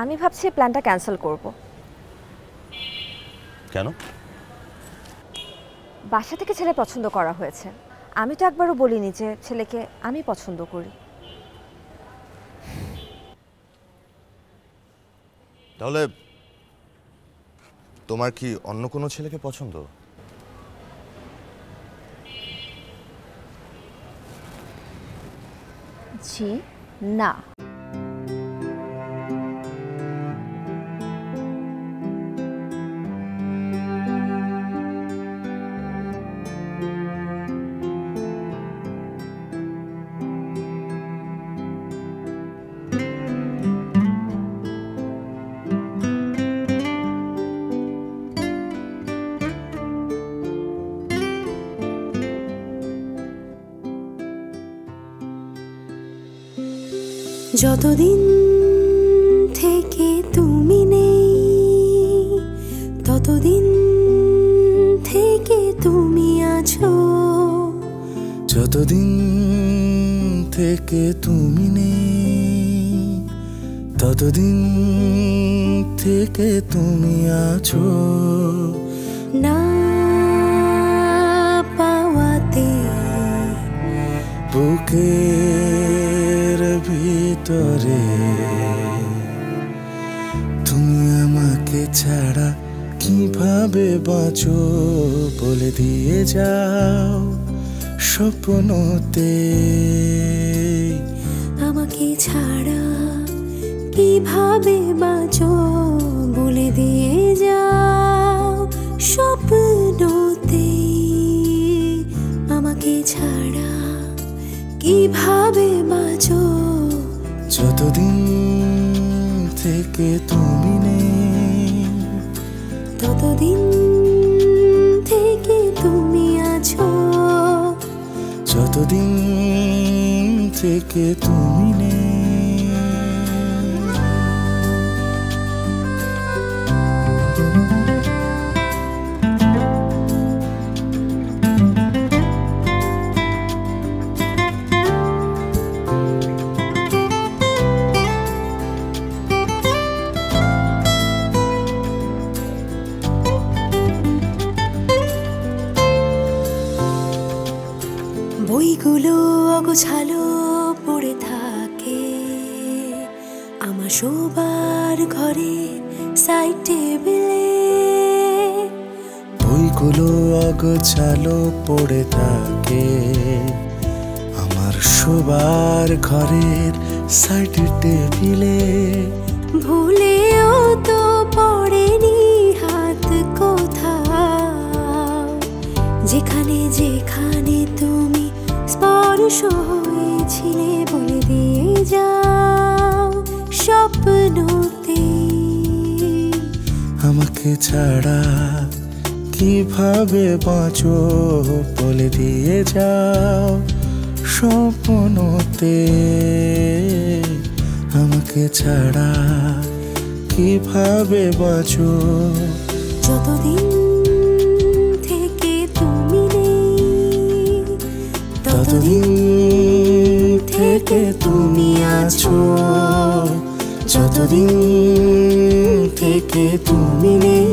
আমি ভাবছি প্ল্যানটা ক্যান্সেল করব। কেন? বাসা থেকে ছেলে পছন্দ করা হয়েছে, আমি তো একবারও বলিনি যে ছেলেকে আমি পছন্দ করি। তাহলে তোমার কি অন্য কোনো ছেলেকে পছন্দ? জি না। যতদিন থেকে তুমি নেই, ততদিন থেকে তুমি আছো। যতদিন থেকে তুমি নেই, ততদিন থেকে তুমি আছো। না পাওয়াতে বুকের ভিতরে তুমি আমাকে ছাড়া কিভাবে বাঁচো বলে দিয়ে যাও স্বপ্নতে। আমাকে ছাড়া কিভাবে বাঁচো বলে দিয়ে যাও স্বপ্নতে। আমাকে ছাড়া কিভাবে বাঁচো। যতদিন থেকে তুমি নেই, ততদিন থেকে তুমি আছো। যতদিন থেকে তুমি নেই। বইগুলো অগোছালো পড়ে থাকে আমার শোবার ঘরে সাইড টেবিলে। বইগুলো অগোছালো পড়ে থাকে আমার শোবার ঘরের সাইড টেবিলে। ভুলেও তো পড়েনি হাত কোথাও, যেখানে যেখানে তুমি স্পর্শ হয়েছিলে বলে দিয়ে যাও স্বপ্নতে। আমাকে ছাড়া কিভাবে বাঁচো বলে দিয়ে যাও স্বপ্নতে। আমাকে ছাড়া কিভাবে বাঁচো। যতদিন থেকে তুমি নেই, ততদিন থেকে তুমি আছো। যতদিন থেকে তুমি নেই,